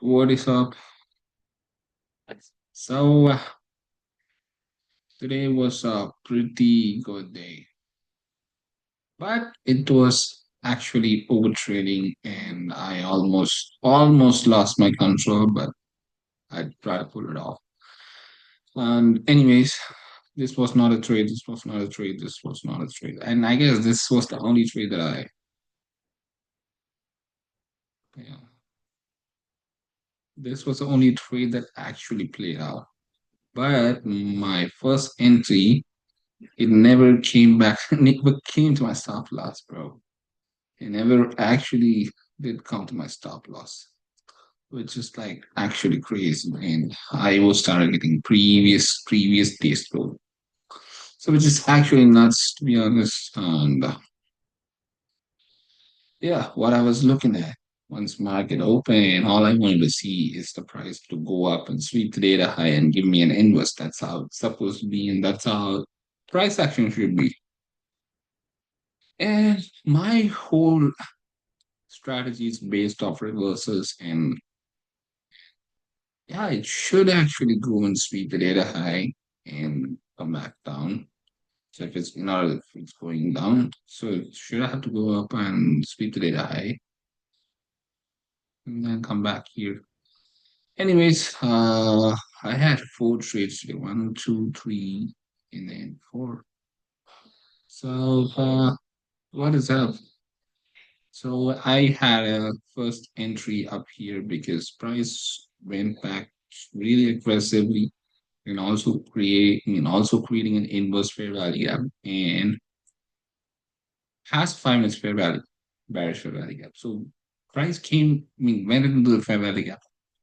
What is up? So today was a pretty good day, but it was actually overtrading, and I almost lost my control, but I tried to pull it off. And anyways, this was not a trade. This was not a trade. This was not a trade. And I guess this was the only trade that yeah, this was the only trade that actually played out. But my first entry, it never came back. Never came to my stop loss, bro. It never actually did come to my stop loss, which is like actually crazy. And I was targeting previous days low. So which is actually nuts to be honest. And yeah, what I was looking at once market open, all I wanted to see is the price to go up and sweep the data high and give me an inverse. That's how it's supposed to be, and that's how price action should be. And my whole strategy is based off reversals, and yeah, it should actually go and sweep the data high and come back down. So if it's not if it's going down, so it should have to go up and sweep the data high and then come back here. Anyways, I had four trades today. One, two, three, and then four. So what is up? So I had a first entry up here because price went back really aggressively and also creating an inverse fair value gap and has 5 minutes fair value, bearish fair value gap. So price went into the fair value gap,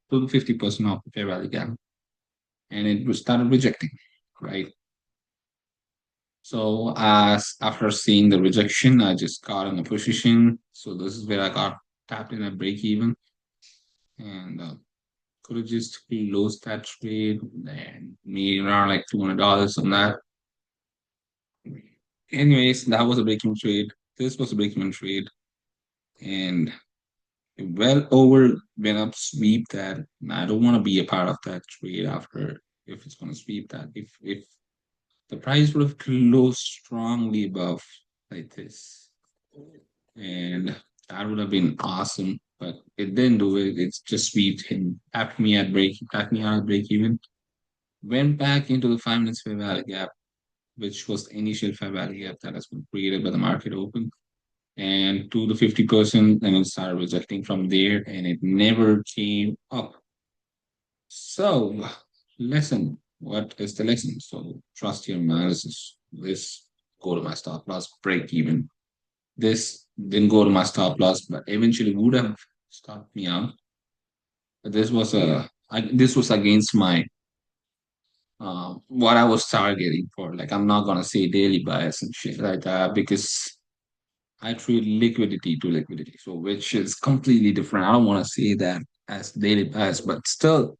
took 50% off the fair value gap, and it started rejecting, right? So as after seeing the rejection, I just got in a position. So this is where I got tapped in at break even and could have just closed that trade and made around like $200 on that. Anyways, that was a break-even trade. This was a break-even trade, and well over went up sweep that. I don't want to be a part of that trade after if it's going to sweep that. If the price would have closed strongly above like this, and that would have been awesome. But it didn't do it. It's just sweeped him, tapped me out at break even. Went back into the 5 minutes fair value gap, which was the initial fair value gap that has been created by the market open and to the 50%, and it started rejecting from there, and it never came up. So, lesson. What is the lesson? So, trust your analysis. This go to my stop loss, break even. This didn't go to my stop loss, but eventually would have stopped me out. But this was against my what I was targeting for. Like I'm not gonna say daily bias and shit like that because I treat liquidity to liquidity, so which is completely different. I don't want to say that as daily bias, but still,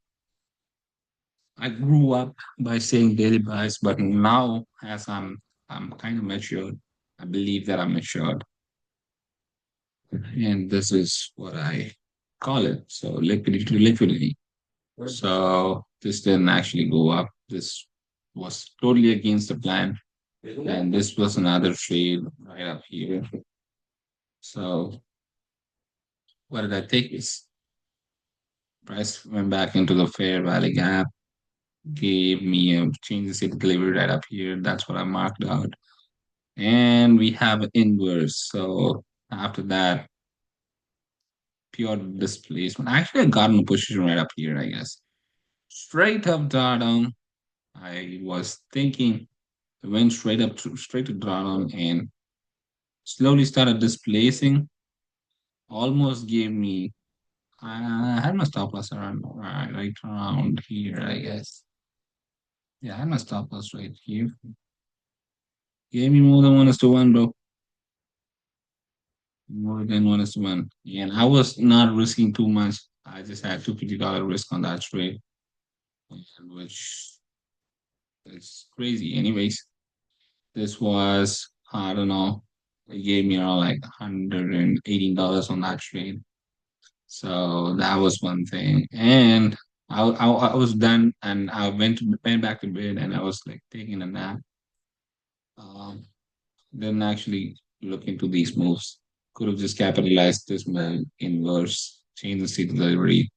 I grew up by saying daily bias, but now as I'm kind of matured, I believe that I'm matured, and this is what I call it. So liquidity to liquidity. So this didn't actually go up. This was totally against the plan, and this was another trade right up here. So what did I take? This price went back into the fair value gap, gave me a change the state delivery right up here. That's what I marked out. And we have an inverse. So after that, pure displacement. Actually, I got in a position right up here, I guess. Straight up drawdown. I was thinking it went straight to drawdown and slowly started displacing. Almost gave me I had my stop loss around right around here, I guess. Yeah, I had my stop loss right here. Gave me more than 1:1, bro. More than 1:1. And I was not risking too much. I just had $250 risk on that trade, which is crazy. Anyways, this was, I don't know, it gave me around like $118 on that trade. So that was one thing. And I was done and I went back to bed and I was like taking a nap. Um, didn't actually look into these moves. Could have just capitalized this move inverse, change the seat delivery.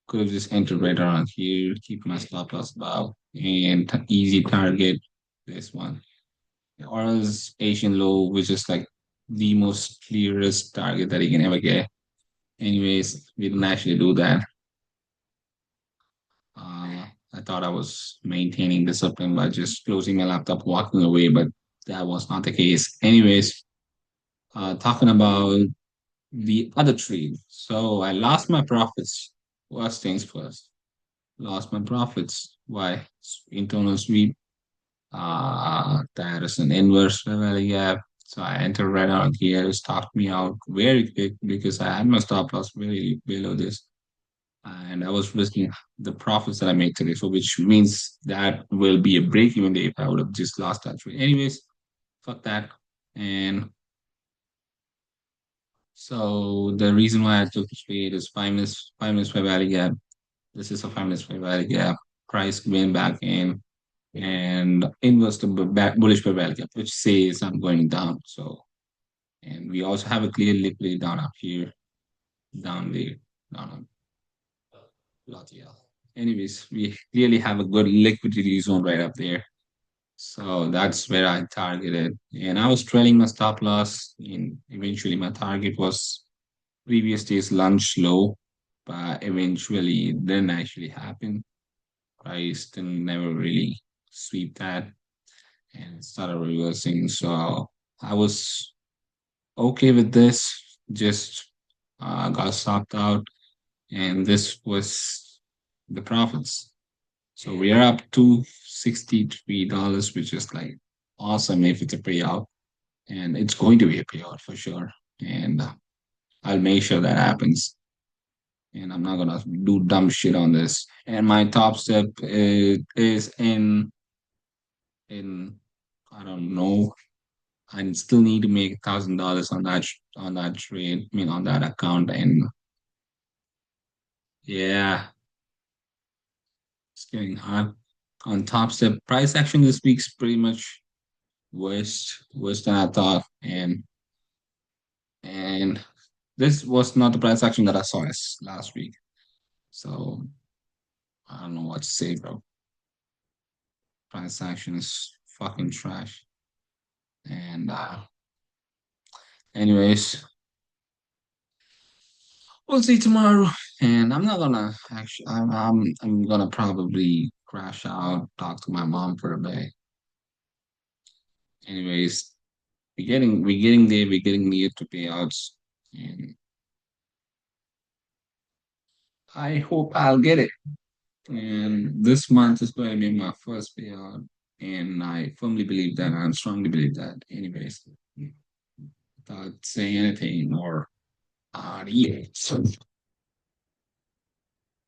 Could have just entered right around here, keep my stop loss above, and easy target this one. Or else Asian low, which is like the most clearest target that you can ever get. Anyways, we didn't actually do that. I thought I was maintaining discipline by just closing my laptop, walking away, but that was not the case. Anyways, talking about the other trade. So I lost my profits. First things first. Lost my profits. Why? Internal sweep. That is an inverse value gap. So I entered right out here, stopped me out very quick because I had my stop loss very below this. And I was risking the profits that I made today. So which means that will be a break even day if I would have just lost that trade. Anyways, fuck that. And so the reason why I took the trade is 5 minutes fair value gap. This is a 5 minutes fair value gap. Price went back in and inverse the bullish fair value gap, which says I'm going down. So and we also have a clear liquidity down up here, down there, down up lot yeah. Anyways, we clearly have a good liquidity zone right up there. So that's where I targeted. And I was trailing my stop loss. And eventually my target was previous day's lunch low, but eventually it didn't actually happen. Price didn't never really sweep that and it started reversing. So I was okay with this, just got stopped out, and this was the profits. So we are up to $63, which is like awesome if it's a payout, and it's going to be a payout for sure. And I'll make sure that happens. And I'm not gonna do dumb shit on this. And my top step is in I don't know. I still need to make $1,000 on that trade. I mean on that account. And yeah, it's getting hot. On top step, price action this week's pretty much worse than I thought. And this was not the price action that I saw last week. So I don't know what to say, bro. Price action is fucking trash. And anyways, we'll see tomorrow. And I'm not gonna actually. I'm gonna probably crash out, talk to my mom for a bit. Anyways, we're getting there. We're getting near to payouts, and I hope I'll get it. And this month is going to be my first payout, and I firmly believe that. I strongly believe that. Anyways, without saying anything more, adios.